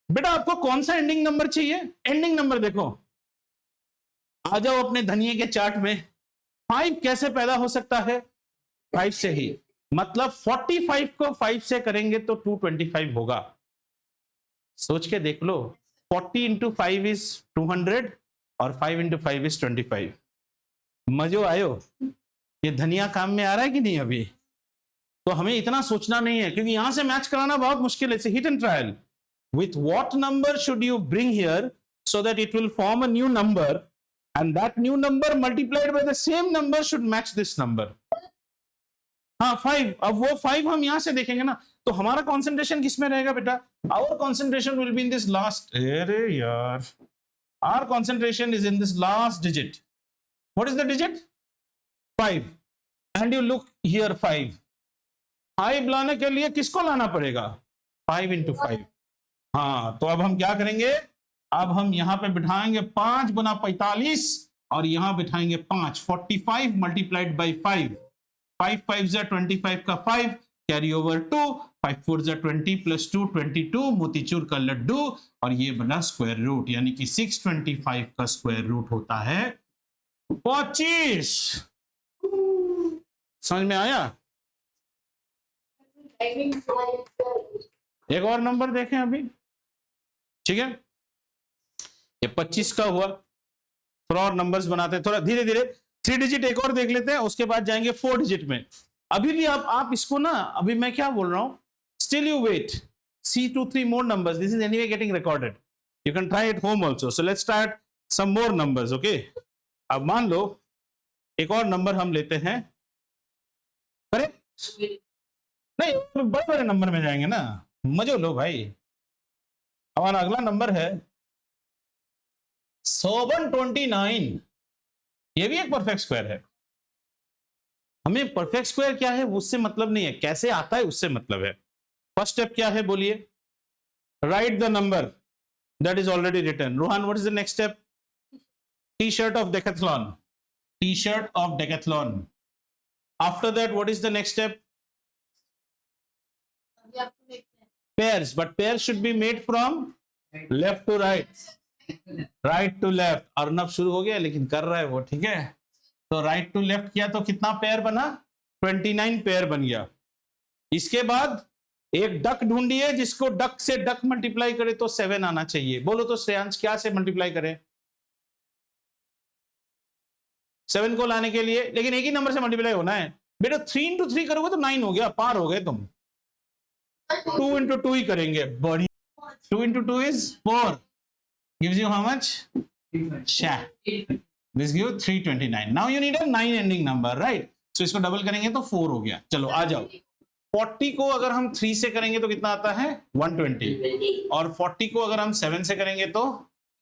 बेटा, आपको कौन सा एंडिंग नंबर चाहिए? एंडिंग नंबर देखो। आ जाओ अपने धनिये के चार्ट में। 5 कैसे पैदा हो सकता है? 5 से ही। मतलब 45 को 5 से करेंगे तो 225 होगा। सोच के देख लो। 40 इंटू 5 इज 200 और 5 इंटू 5 इज 25। मजो आयो? ये धनिया काम में आ रहा है कि नहीं अभी? तो हमें इतना सोचना नहीं है, क्योंकि यहां से मैच कराना बहुत मुश्किल है। Hit and trial. With what number should you bring here so that it will form a new number, and that new number multiplied by the same number should match this number. हाँ 5। अब वो 5 हम यहां से देखेंगे ना, तो हमारा कंसंट्रेशन किसमें रहेगा बेटा? Our concentration will be in this last, अरे यार, our concentration is in this last digit. What is the digit? 5. And you look here 5. 5 लाने के लिए किसको लाना पड़ेगा? 5 into 5. हाँ, तो अब हम क्या करेंगे? अब हम यहां पे बिठाएंगे 5 गुना 45 और यहां बिठाएंगे 5। 45 मल्टीप्लाइड बाई 5। 5 5 जा 25 का 5, कैरी ओवर 2, 5 4 जा 20 प्लस 2 22, मोतीचूर का लड्डू, और ये बना स्क्वायर रूट, यानी कि 625 का स्क्वायर रूट होता है 25। समझ में आया? एक और नंबर देखें अभी, ठीक है, ये 25 का हुआ। थोड़ा और नंबर्स बनाते हैं, थोड़ा धीरे धीरे। 3 डिजिट एक और देख लेते हैं, उसके बाद जाएंगे 4 डिजिट में। अभी भी आप इसको ना, अभी मैं क्या बोल रहा हूं, still you wait, see 2-3 more numbers. This is anyway getting recorded. You can try at home also. So let's start some more numbers, okay? अब मान लो एक और नंबर हम लेते हैं, अरे नहीं बड़े बड़े नंबर में जाएंगे ना, मजे लो भाई। हमारा अगला नंबर है 729। ये भी एक परफेक्ट स्क्वायर है। हमें परफेक्ट स्क्वायर क्या है उससे मतलब नहीं है, कैसे आता है उससे मतलब है। फर्स्ट स्टेप क्या है बोलिए? Write the number that is already written. Rohan, what is the next step? T shirt of Decathlon, T shirt of Decathlon. After that what is the next step? We have to make that. Pairs, but pairs should be made from left to right, right to left। Arnab शुरू हो गया लेकिन कर रहा है वो, ठीक है। तो राइट टू लेफ्ट किया तो कितना पेयर बना? 29 पेयर बन गया। इसके बाद एक डक ढूंढिए जिसको डक से डक मल्टीप्लाई करे तो 7 आना चाहिए। बोलो तो श्रेयांश क्या से मल्टीप्लाई करे 7 को लाने के लिए? लेकिन एक ही नंबर से मल्टीप्लाई होना है बेटा। 3 into 3 करोगे तो 9 हो गया, पार हो गए तुम। 2 into 2 ही करेंगे, बढ़िया। 2 into 2 is 4, gives you how much? This gives you 329. Now you need a 9 ending number, right? So इसको डबल करेंगे तो 4 हो गया। चलो आ जाओ। 40 को अगर हम 3 से करेंगे तो कितना आता है? 120। और 40 को अगर हम 7 से करेंगे तो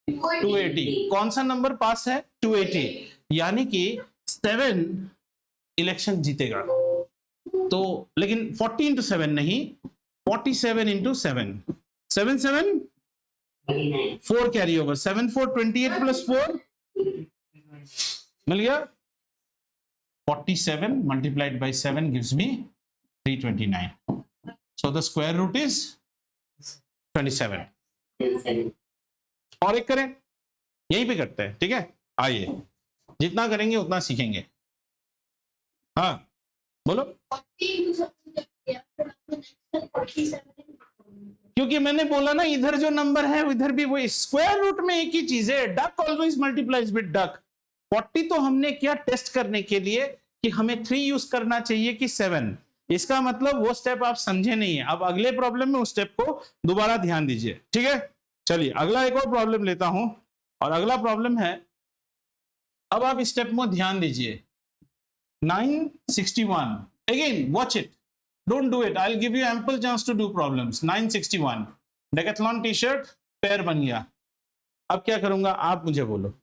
280। कौन सा नंबर पास है? 280। यानी कि 7 इलेक्शन जीतेगा। तो लेकिन 40 into 7 नहीं, 47 into 7। 7 7 4 कैरी ओवर, 7 4 28 plus 4 मिल गया। 47 multiplied by 7 gives me 329. So the square root is 27. और एक करें, यहीं पे करते हैं, ठीक है। आइए, जितना करेंगे उतना सीखेंगे। हाँ बोलो। 40 into something, yeah, फिर आपने next step 47 क्योंकि मैंने बोला ना इधर जो नंबर है इधर भी वो स्क्वायर रूट में एक ही चीज है। Duck always multiplies with duck. 40 तो हमने किया टेस्ट करने के लिए कि हमें 3 यूज करना चाहिए कि 7। इसका मतलब वो स्टेप आप समझे नहीं है। अब अगले प्रॉब्लम में उस स्टेप को दोबारा ध्यान दीजिए, ठीक है। चलिए अगला एक और प्रॉब्लम लेता हूं, और अगला प्रॉब्लम है, अब आप स्टेप में ध्यान दीजिए। 961 again, watch it, don't do it, I'll give you ample chance to do problems। 961 Decathlon T shirt pair बन गया। अब क्या करूंगा आप मुझे बोलो।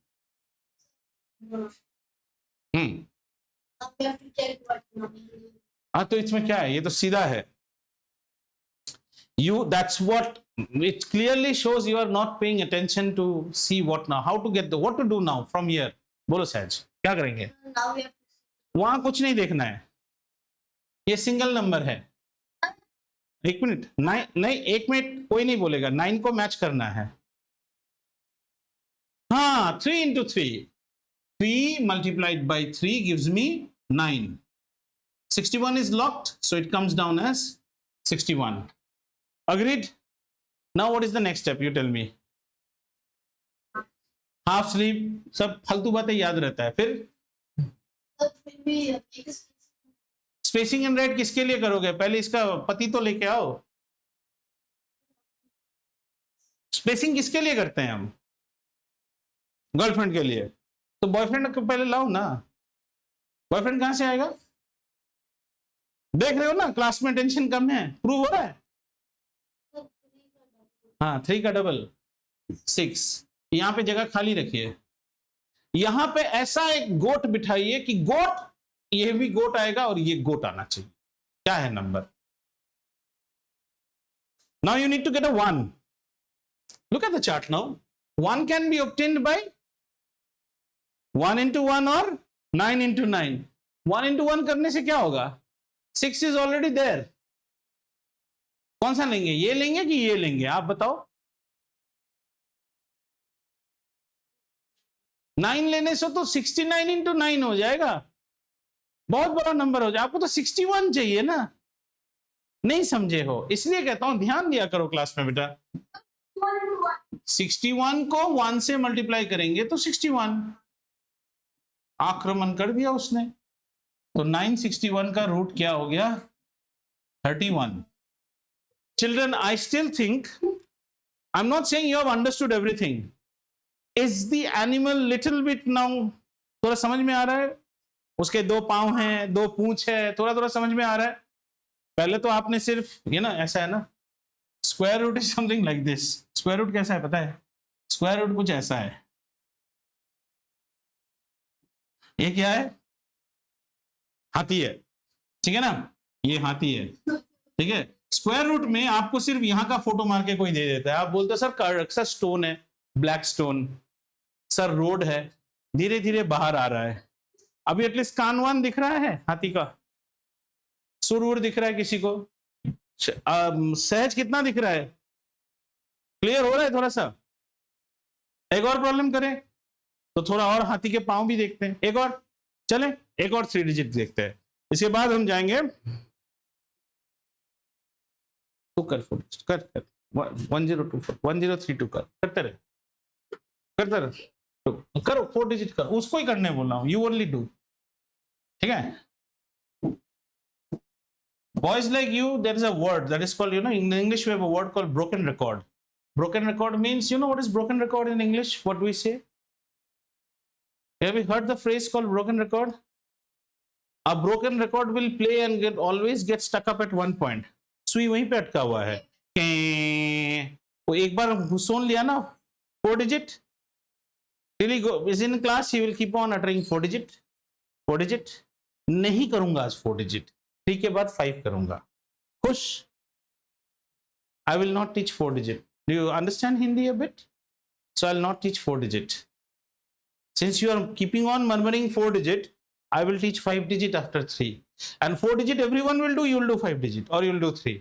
Now we have to check what number. हाँ तो इसमें क्या है, ये तो सीधा है। That's what it clearly shows you are not paying attention to see what now, how to get what to do now from here। बोलो सहज, क्या करेंगे? Now we have वहां कुछ नहीं देखना है, ये सिंगल नंबर है। एक मिनट, नहीं एक मिनट कोई नहीं बोलेगा, 9 को मैच करना है। हाँ 3 into 3, 3 multiplied by 3 gives me 9। 61 is locked, so it comes down as 61। Agreed? Now what is the next step? You tell me। Half sleep, सब फालतू बातें याद रहता है। फिर फिर भी make a spacing and right किसके लिए करोगे? पहले इसका पति तो लेके आओ। स्पेसिंग किसके लिए करते हैं हम? गर्लफ्रेंड के लिए। तो बॉयफ्रेंड को पहले लाओ ना। बॉयफ्रेंड कहां से आएगा? देख रहे हो ना क्लास में टेंशन कम है, प्रूव हो रहा है। हाँ 3 का डबल 6। यहां पे जगह खाली रखिए। यहां पे ऐसा एक गोट बिठाइए कि गोट, ये भी गोट आएगा और ये गोट आना चाहिए। क्या है number? Now you need to get a 1। Look at the chart now. 1 can be obtained by 1 into 1 और 9 into 9। 1 into 1 करने से क्या होगा? 6 इज ऑलरेडी देयर। कौन सा लेंगे, ये लेंगे कि ये लेंगे? आप बताओ। 9 लेने से तो 69 into 9 हो जाएगा, बहुत बड़ा नंबर हो जाए। आपको तो 61 चाहिए ना। नहीं समझे हो, इसलिए कहता हूं ध्यान दिया करो क्लास में बेटा। 61 को 1 से मल्टीप्लाई करेंगे तो 61, आक्रमण कर दिया उसने। तो 961 का रूट क्या हो गया? 31। Children, I still think, I am not saying you have understood everything. Is the animal little bit now, थोड़ा समझ में आ रहा है? उसके 2 पांव हैं, 2 पूंछ है, थोड़ा थोड़ा समझ में आ रहा है? पहले तो आपने सिर्फ ये ना, ऐसा है ना, square root is something like this. Square root कैसा है पता है? स्क्वायर रूट कुछ ऐसा है। ये क्या है? हाथी है, ठीक है ना? ये हाथी है, ठीक है। स्क्वायर रूट में आपको सिर्फ यहां का फोटो मार के कोई दे देता है, आप बोलते हो सर स्टोन है, ब्लैक स्टोन, सर रोड है, धीरे धीरे बाहर आ रहा है। अभी एटलीस्ट कान दिख रहा है हाथी का, सुर दिख रहा है किसी को, सहज कितना दिख रहा है? क्लियर हो रहा है थोड़ा सा? एक और प्रॉब्लम करें तो थोड़ा और हाथी के पांव भी देखते हैं, एक और चले, एक और 3 डिजिट देखते हैं, इसके बाद हम जाएंगे। तो कर 1024 1032 करते रहे करो, 4 डिजिट करो, उसको ही करने बोल रहा हूं, यू ओनली डू, ठीक है? Boys like you, there is a word that is called, in English we have a word called broken record. Broken record means, what is broken record in English? What do we say? Have you heard the phrase called broken record? A broken record will play and always get stuck up at one point. सुई वहीं पे अटका हुआ है, वो एक बार सुन लिया ना 4 digit, really go is in class, he will keep on uttering 4 digit। नहीं करूंगा आज 4 digit, 3 के बाद 5 करूंगा, खुश? I will not teach 4 digit. Do you understand Hindi a bit? So I'll not teach 4 digit. Since you are keeping on murmuring 4 digit, I will teach 5 digit after 3. And 4 digit everyone will do, you will do 5 digit or you will do 3.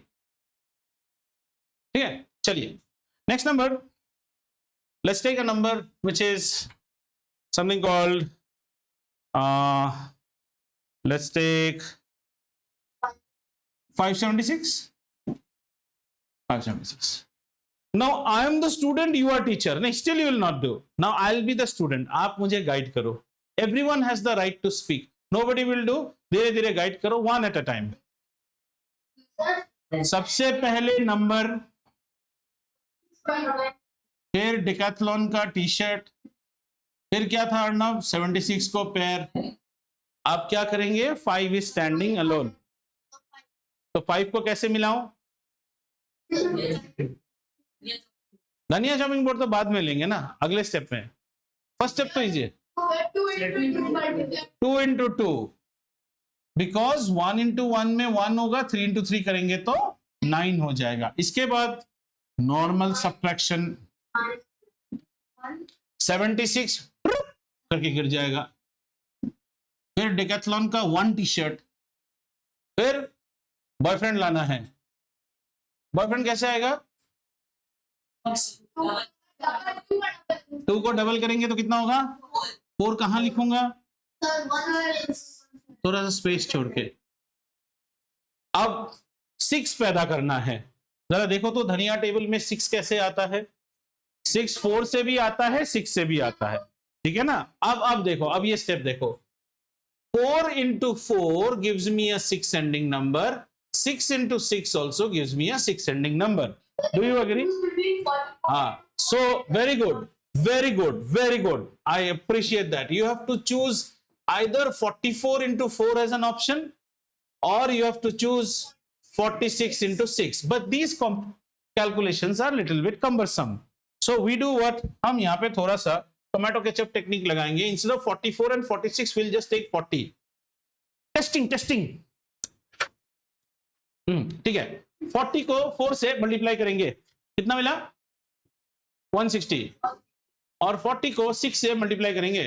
ठीक है, चलिए next number. Let's take a number which is something called let's take 576. 576. Now I am the student, you are teacher. No, still you will not do. Now I'll be the student. आप मुझे guide करो. Everyone has the right to speak. Nobody will do. धीरे धीरे guide करो, one at a time. सबसे पहले नंबर, फिर डिकैथलॉन का टी शर्ट, फिर क्या था अर्णव? 76 को पैर। आप क्या करेंगे? 5 is standing alone. तो 5 को कैसे मिलाऊं? धनिया चॉपिंग बोर्ड तो बाद में लेंगे ना, अगले स्टेप में। फर्स्ट स्टेप तो इजी है, 2 into 2, बिकॉज 1 into 1 में 1 होगा, 3 into 3 करेंगे तो 9 हो जाएगा। इसके बाद नॉर्मल सब्ट्रैक्शन, 76 करके गिर जाएगा। फिर डिकैथलॉन का 1 टी शर्ट, फिर बॉयफ्रेंड लाना है। बॉयफ्रेंड कैसे आएगा? 2 को डबल करेंगे तो कितना होगा? 4 कहां लिखूंगा? थोड़ा सा स्पेस छोड़ के। अब 6 पैदा करना है। जरा देखो तो धनिया टेबल में 6 कैसे आता है? 6 4 से भी आता है, 6 से भी आता है, ठीक है ना? अब देखो, अब ये स्टेप देखो, 4 into 4 gives me a 6 ending number. 6 into 6 also gives me a 6 ending number. Do you agree? So very good, very good, very good. I appreciate that. You have to choose either 44 into 4 as an option, or you have to choose 46 into 6. But these calculations are little bit cumbersome. So we do what? हम यहाँ पे थोड़ा सा टोमेटो केचप टेक्निक लगाएंगे. Instead of 44 and 46, we'll just take 40. Testing ठीक है। 40 को 4 से मल्टीप्लाई करेंगे, कितना मिला? 160। और 40 को 6 से मल्टीप्लाई करेंगे,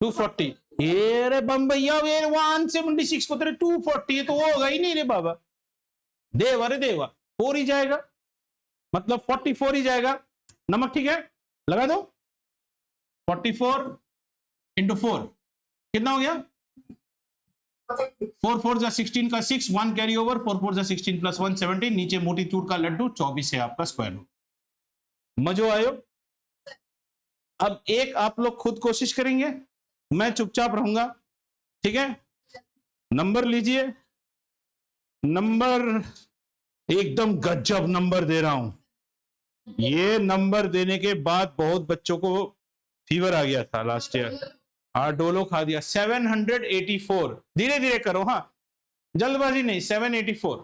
240। ये रे बम्बैया, 176 को तेरे 240 तो होगा ही नहीं रे बाबा, देवा रे देवा, 4 ही जाएगा, मतलब 44 ही जाएगा। नमक ठीक है, लगा दो। 44 into 4 कितना हो गया? 4 4 जा 16 का 6, 1 कैरी ओवर, 4 4 जा 16 प्लस 1 17, नीचे मोटी चूर का लड्डू 24 है आपका स्क्वायर रूट। मजो आयो। अब एक आप लोग खुद कोशिश करेंगे, मैं चुपचाप रहूंगा, ठीक है? नंबर लीजिए, नंबर एकदम गजब नंबर दे रहा हूं। ये नंबर देने के बाद बहुत बच्चों को फीवर आ गया था लास्ट ईयर, हाँ डोलो खा दिया। 784, धीरे धीरे करो, हाँ जल्दबाजी नहीं। 784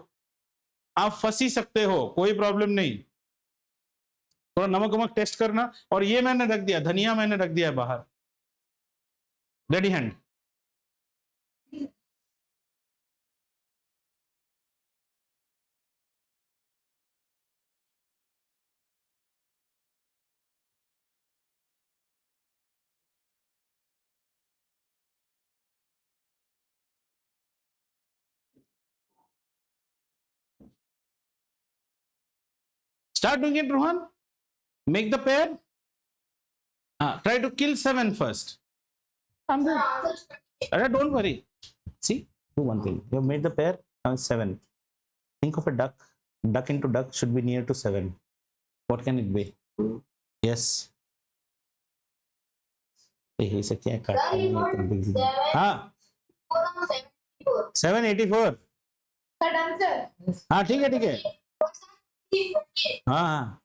आप फंसी सकते हो, कोई प्रॉब्लम नहीं, थोड़ा नमक वमक टेस्ट करना। और ये मैंने रख दिया, धनिया मैंने रख दिया है बाहर, ready hand. Start doing it, Rohan. Make the pair. Try to kill 7 first. I'm good. Don't worry. See, do one thing. You have made the pair. Now it's 7. Think of a duck. Duck into duck should be near to 7. What can it be? Yes. इसे क्या काटना है? हाँ 784। हाँ ठीक है ठीक है, हाँ हाँ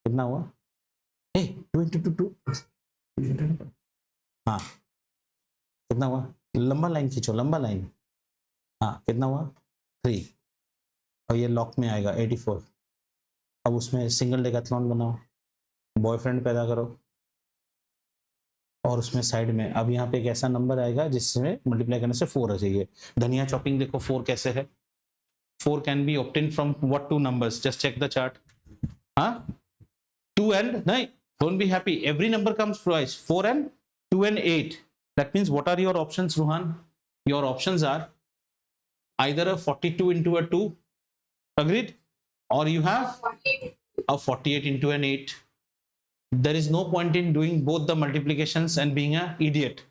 कितना हुआ? 2 into 2 हाँ कितना हुआ? लंबा लाइन खींचो, लंबा लाइन। हाँ कितना हुआ? 3। और ये लॉक में आएगा 84। अब उसमें सिंगल डेकाथलॉन बनाओ, बॉयफ्रेंड पैदा करो, और उसमें साइड में अब यहाँ पे एक ऐसा नंबर आएगा जिसमें मल्टीप्लाई करने से 4 आ जाइए। धनिया चॉपिंग देखो 4 कैसे है। 4 can be obtain from what 2 numbers? Just check the chart. हाँ 2 and नहीं, don't be happy, every number comes twice, 4 and 2 and 8. That means what are your options, Ruhan? Your options are either a 42 into a 2, agreed, or you have a 48 into an 8. There is no point in doing both the multiplications and being an idiot.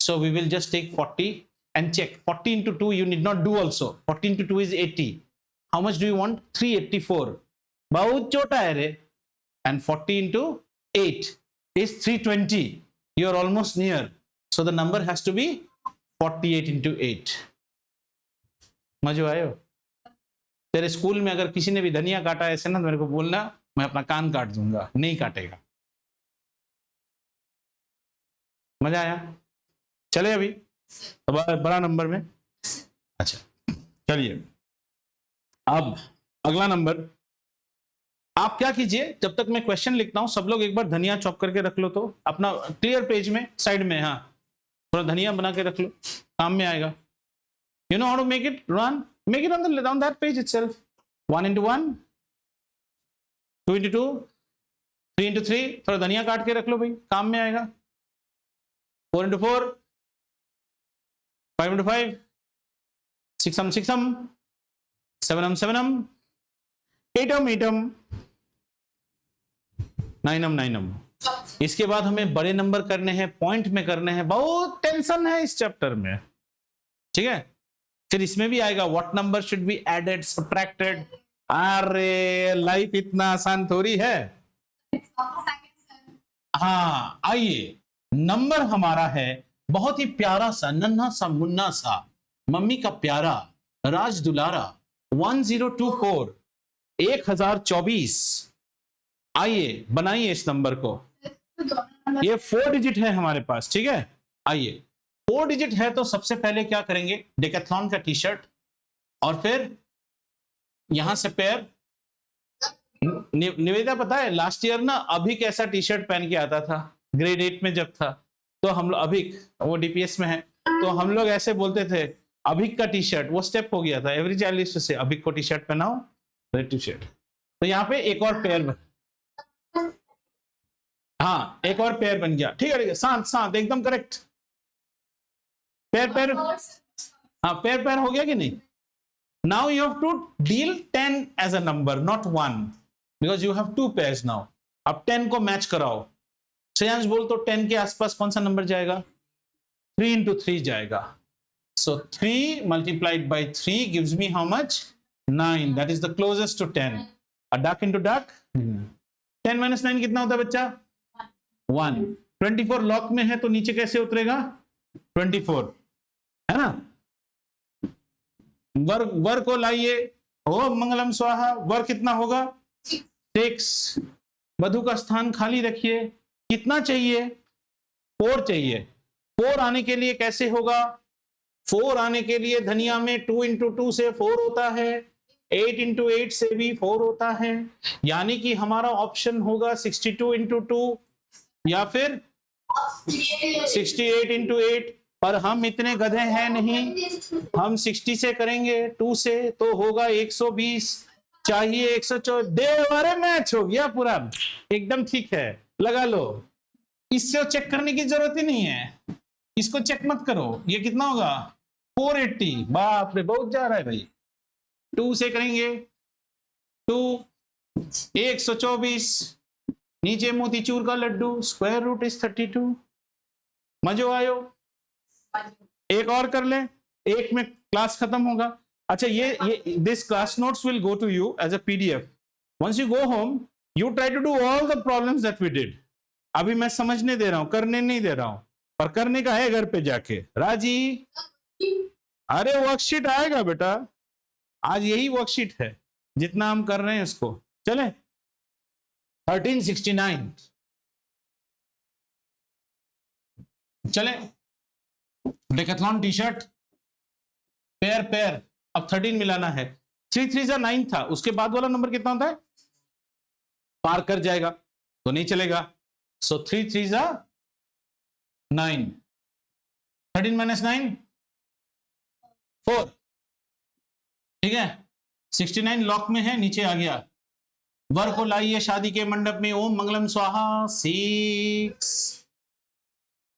So we will just take 40 and check. 40 into 2 you need not do also. 40 into 2 is 80. How much do you want? 384. बहुत छोटा है रे. And 40 into 8 is 320. You are almost near. So the number has to be 48 into 8. मजो आयो? तेरे स्कूल में अगर किसी ने भी धनिया काटा ऐसे ना, मेरे को बोलना, मैं अपना कान काट दूंगा। नहीं काटेगा। मजा आया? चले अभी बड़ा नंबर में। अच्छा चलिए, अब अगला नंबर आप क्या कीजिए, जब तक मैं क्वेश्चन लिखता हूं सब लोग एक बार धनिया चॉप करके रख लो, तो अपना क्लियर पेज में साइड में, हाँ थोड़ा धनिया बना के रख लो, काम में आएगा। You know how to make it, run make it on that page itself. 1 into 1, 2 into 2, 3 into 3, थोड़ा धनिया काट के रख लो भाई, काम में आएगा। 4 into 4, 5 into 5, 6 6 7 7, 8 8, 9 9। इसके बाद हमें बड़े नंबर करने हैं, पॉइंट में करने हैं, बहुत टेंशन है इस चैप्टर में, ठीक है। फिर इसमें भी आएगा what number should be added subtracted. अरे लाइफ इतना आसान थोड़ी है। हाँ आइए, नंबर हमारा है बहुत ही प्यारा सा, नन्हा सा, मुन्ना सा, मम्मी का प्यारा, राज दुलारा, 1024, 1024। आइए बनाइए इस नंबर को। ये 4 डिजिट है हमारे पास, ठीक है। आइए 4 डिजिट है तो सबसे पहले क्या करेंगे, डेकाथलॉन का टी शर्ट, और फिर यहां से पेयर। निवेदिता पता है लास्ट ईयर ना अभी कैसा टी शर्ट पहन के आता था, ग्रेड 8 में जब था, तो हम लोग अभी वो डीपीएस में है, तो हम लोग ऐसे बोलते थे अभिक का टी शर्ट, वो स्टेप हो गया था। एवरी चाइल्ड यूज्ड टू से अभिक को टी शर्ट पहनाओ, रेड टी शर्ट। तो यहाँ पे एक और पेयर, हाँ एक और पेयर बन गया, ठीक है। शांत शांत, एकदम करेक्ट। पेयर पेयर, हाँ पेयर पेयर हो गया कि नहीं। Now you have to deal 10 as a number, not 1, because you have 2 pairs now. अब 10 को मैच कराओ। श्रेयांश बोल तो 10 के आसपास कौन सा नंबर जाएगा? 3 into 3 जाएगा। So 3 multiplied by 3 gives me how much? 9. That is the closest to 10. A duck into duck. 10 minus 9 कितना होता है बच्चा? 1. 24 लॉक में है तो नीचे कैसे उतरेगा? 24 है ना? वर को लाइए, ओम मंगलम स्वाहा। वर कितना होगा? 6। वधु का स्थान खाली रखिए। कितना चाहिए? 4 चाहिए। 4 आने के लिए कैसे होगा? 4 आने के लिए धनिया में 2 इंटू 2 से 4 होता है, 8 इंटू 8 से भी 4 होता है, यानी कि हमारा ऑप्शन होगा 62 इंटू 2 या फिर 68 इंटू 8। पर हम इतने गधे हैं नहीं, हम 60 से करेंगे 2 से तो होगा 120, चाहिए 114। देवारे मैच हो गया पूरा, एकदम ठीक है, लगा लो। इससे चेक करने की जरूरत ही नहीं है, इसको चेक मत करो। ये कितना होगा? 480। बाप रे, बहुत जा रहा है भाई। 2 से करेंगे 2, 124, नीचे मोतीचूर का लड्डू, स्क्वायर रूट इज 32। मजो आयो? एक और कर ले, एक में क्लास खत्म होगा। अच्छा, ये this class notes will go to you as a PDF. Once you go home you try to do all the problems that we did. अभी मैं समझने दे रहा हूं, करने नहीं दे रहा हूं, पर करने का है घर पे जाके। राजी, अरे वर्कशीट आएगा बेटा, आज यही वर्कशीट है जितना हम कर रहे हैं उसको। चले 1369 चले। डेकाथलॉन टी शर्ट पेयर अब 13 मिलाना है। 3 3 9 था, उसके बाद वाला नंबर कितना होता है? पार कर जाएगा तो नहीं चलेगा। सो 3 3 9, 13 माइनस 9 4, ठीक है। 69 लॉक में है, नीचे आ गया। वर को लाइए शादी के मंडप में, ओम मंगलम स्वाहा। 6।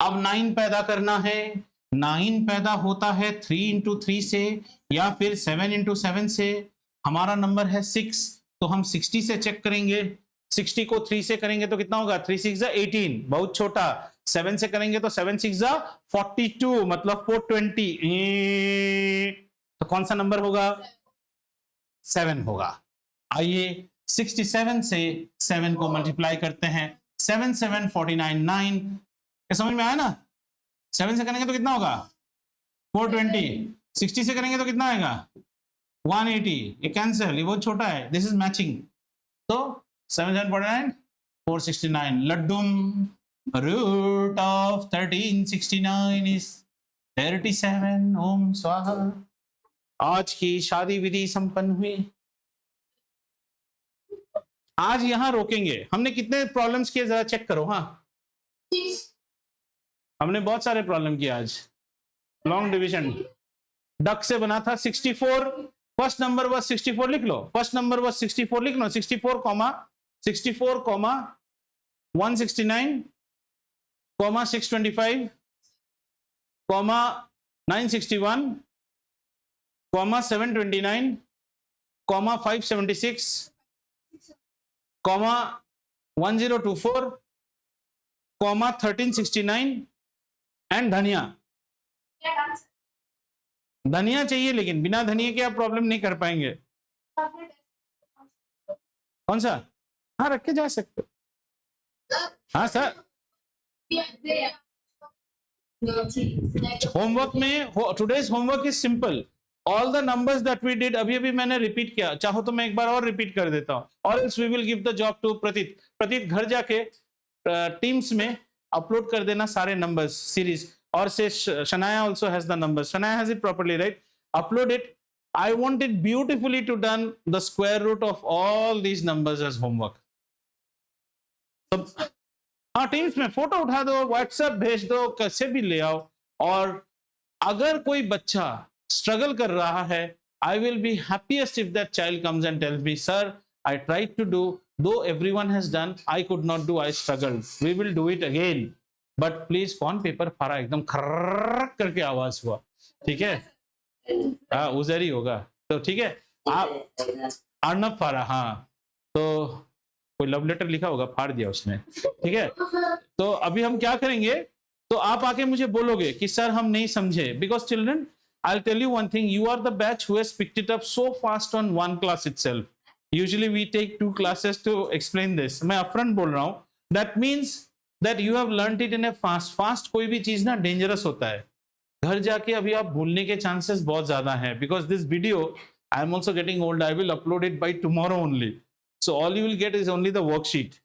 अब 9 पैदा करना है। 9 पैदा होता है 3 इंटू 3 से या फिर 7 इंटू 7 से। हमारा नंबर है 6, तो हम 60 से चेक करेंगे। 60 को 3 से करेंगे तो कितना होगा? 3 6 18, बहुत छोटा। 7 से करेंगे तो 7 6 42, मतलब 420। तो कौन सा नंबर होगा? 7 होगा। आइए 67 से 7 को मल्टीप्लाई करते हैं। 7 7 49 9। समझ में आया ना? 7 से करेंगे तो कितना होगा? 420। 60 से करेंगे तो कितना आएगा? 180। ये कैंसिल, ये बहुत छोटा है। This is matching. तो 7 7 49 469। लड्डुम रूट ऑफ 1369 इज 37। ओम स्वाहा। आज की शादी विधि संपन्न हुई। आज यहां रोकेंगे। हमने कितने प्रॉब्लम्स किए जरा चेक करो। हाँ, हमने बहुत सारे प्रॉब्लम किए आज। लॉन्ग डिवीजन डक से बना था 64। फर्स्ट नंबर वाज 64 लिख लो। फर्स्ट नंबर वाज 64 लिख लो। 64 comma 169 comma 625 comma 961 comma 729 comma 576 comma 1024 comma 1369 and धनिया। धनिया चाहिए, लेकिन बिना धनिया के आप प्रॉब्लम नहीं कर पाएंगे। कौन सा? हाँ, रख के जा सकते। हाँ सर, होमवर्क में today's homework is simple. All the numbers that we did अभी मैंने रिपीट किया। चाहो तो मैं एक बार और रिपीट कर देता हूँ। और else we will give the job to Prateet. Prateet घर जाके टीम्स में अपलोड कर देना सारे नंबर्स सीरीज। और से Shania also has the numbers. Shania has it properly, right? Upload it. I want it beautifully to done the square root of all these numbers as homework. हाँ, टीम्स में फोटो उठा दो, व्हाट्सएप भेज दो, कैसे भी ले आओ। और अगर कोई बच्चा स्ट्रगल कर रहा है, I will be happiest if that child comes and tells me, sir, I tried to do, though everyone has done, I could not do, I struggled. We will do it again. But please कौन पेपर फाड़ा? एकदम खर्र करके आवाज हुआ, ठीक है? हाँ, उधर ही होगा। तो ठीक है, आप अर्नब फाड़ा। हाँ, तो कोई लव लेटर लिखा होगा, फाड़ दिया उसने, ठीक है? तो अभी हम क्या करेंगे? तो आप आके मुझे बोलोगे कि सर हम नहीं समझे। Because children, I'll tell you one thing, you are the batch who has picked it up so fast on one class itself. Usually we take 2 classes to explain this. मैं upfront बोल रहा हूँ. That means that you have learnt it in a fast कोई भी चीज ना dangerous होता है. घर जाके अभी आप भूलने के chances बहुत ज्यादा हैं, because this video I am also getting old. I will upload it by tomorrow only. So all you will get is only the worksheet.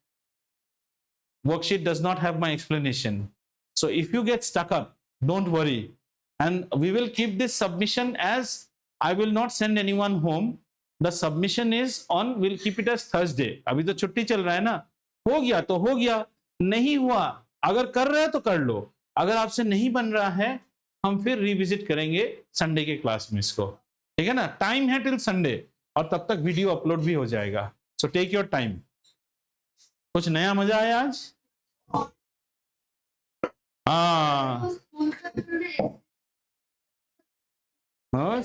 Worksheet does not have my explanation. So if you get stuck up, don't worry. And we will keep this submission as I will not send anyone home. The submission is on, we'll keep it as Thursday. अभी तो छुट्टी चल रहा है ना, हो गया तो हो गया, नहीं हुआ अगर कर रहे हैं तो कर लो, अगर आपसे नहीं बन रहा है हम फिर रिविजिट करेंगे संडे के क्लास में इसको, ठीक है ना. टाइम है टिल संडे, और तब तक वीडियो अपलोड भी हो जाएगा. So take your time. कुछ नया मजा आया आज? हाँ, School का तो हाँ